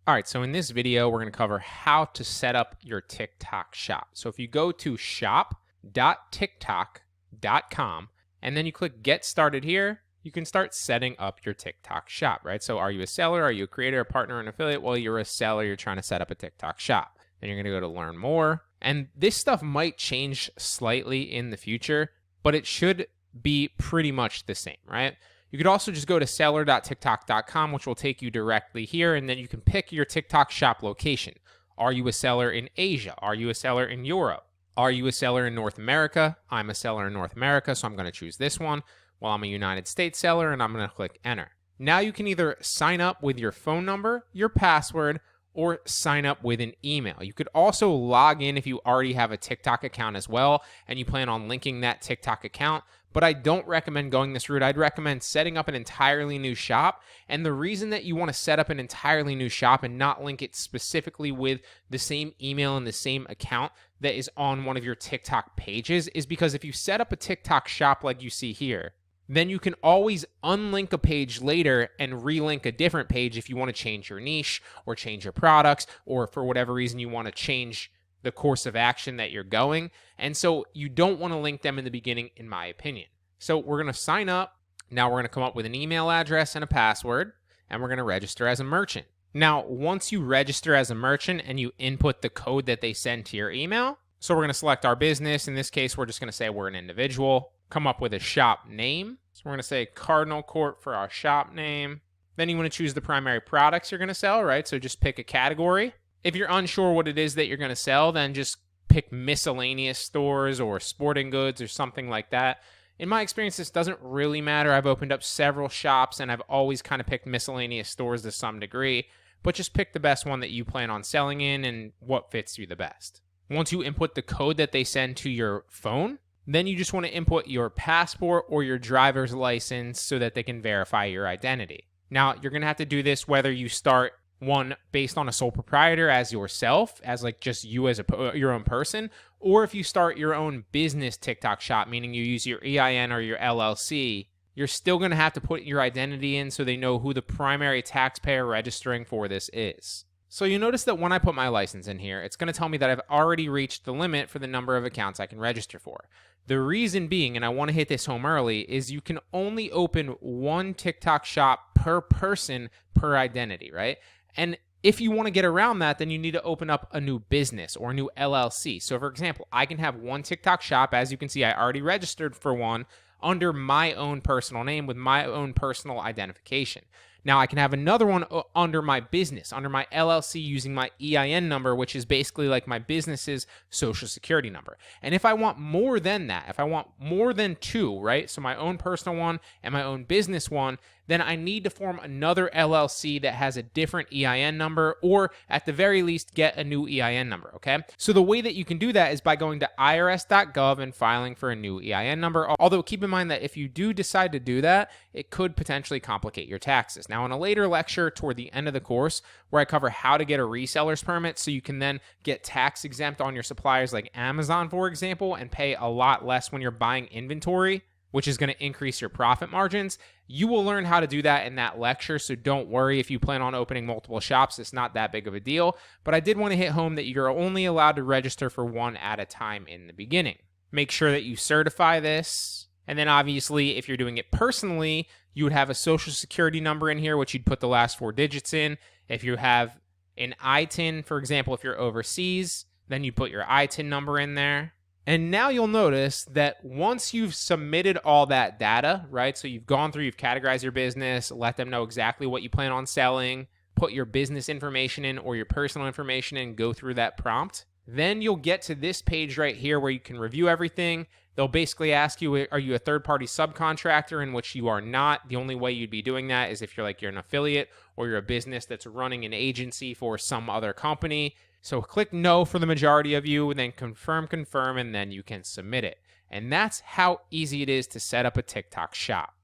All right, so in this video, we're going to cover how to set up your TikTok shop. So if you go to shop.tiktok.com and then you click get started here, you can start setting up your TikTok shop, right? So are you a seller? Are you a creator, a partner, an affiliate? Well, you're a seller. You're trying to set up a TikTok shop. Then you're going to go to learn more. And this stuff might change slightly in the future, but it should be pretty much the same, right? You could also just go to seller.tiktok.com, which will take you directly here, and then you can pick your TikTok shop location. Are you a seller in Asia? Are you a seller in Europe? Are you a seller in North America? I'm a seller in North America, so I'm going to choose this one. Well, I'm a United States seller, and I'm going to click enter. Now you can either sign up with your phone number, your password, or sign up with an email. You could also log in if you already have a TikTok account as well, and you plan on linking that TikTok account. But I don't recommend going this route. I'd recommend setting up an entirely new shop. And the reason that you want to set up an entirely new shop and not link it specifically with the same email and the same account that is on one of your TikTok pages is because if you set up a TikTok shop like you see here, then you can always unlink a page later and relink a different page if you want to change your niche or change your products, or for whatever reason you want to change the course of action that you're going. And so you don't want to link them in the beginning, in my opinion. So we're going to sign up. Now we're going to come up with an email address and a password, and we're going to register as a merchant. Now, once you register as a merchant and you input the code that they send to your email, so we're going to select our business. In this case, we're just going to say we're an individual. Come up with a shop name. So we're going to say Cardinal Court for our shop name. Then you want to choose the primary products you're going to sell, right? So just pick a category. If you're unsure what it is that you're going to sell, then just pick miscellaneous stores or sporting goods or something like that. In my experience, this doesn't really matter. I've opened up several shops and I've always kind of picked miscellaneous stores to some degree, but just pick the best one that you plan on selling in and what fits you the best. Once you input the code that they send to your phone, then you just want to input your passport or your driver's license so that they can verify your identity. Now, you're going to have to do this whether you start one based on a sole proprietor as yourself, as like just you as your own person, or if you start your own business TikTok shop, meaning you use your EIN or your LLC, you're still going to have to put your identity in so they know who the primary taxpayer registering for this is. So you notice that when I put my license in here, it's going to tell me that I've already reached the limit for the number of accounts I can register for. The reason being, and I want to hit this home early, is you can only open one TikTok shop per person per identity, right? And if you want to get around that, then you need to open up a new business or a new LLC. So for example, I can have one TikTok shop. As you can see, I already registered for one under my own personal name with my own personal identification. Now I can have another one under my business, under my LLC, using my EIN number, which is basically like my business's social security number. And if I want more than that, if I want more than two, right? So my own personal one and my own business one, then I need to form another LLC that has a different EIN number, or at the very least, get a new EIN number, okay? So the way that you can do that is by going to irs.gov and filing for a new EIN number. Although keep in mind that if you do decide to do that, it could potentially complicate your taxes. Now, in a later lecture toward the end of the course, where I cover how to get a reseller's permit so you can then get tax exempt on your suppliers like Amazon, for example, and pay a lot less when you're buying inventory, which is going to increase your profit margins. You will learn how to do that in that lecture, so don't worry if you plan on opening multiple shops. It's not that big of a deal, but I did want to hit home that you're only allowed to register for one at a time in the beginning. Make sure that you certify this, and then obviously if you're doing it personally, you would have a social security number in here, which you'd put the last four digits in. If you have an ITIN, for example, if you're overseas, then you put your ITIN number in there. And now you'll notice that once you've submitted all that data, right? So you've gone through, you've categorized your business, let them know exactly what you plan on selling, put your business information in or your personal information in, go through that prompt. Then you'll get to this page right here where you can review everything. They'll basically ask you, are you a third-party subcontractor, in which you are not. The only way you'd be doing that is if you're an affiliate or you're a business that's running an agency for some other company. So click no for the majority of you, and then confirm, and then you can submit it. And that's how easy it is to set up a TikTok shop.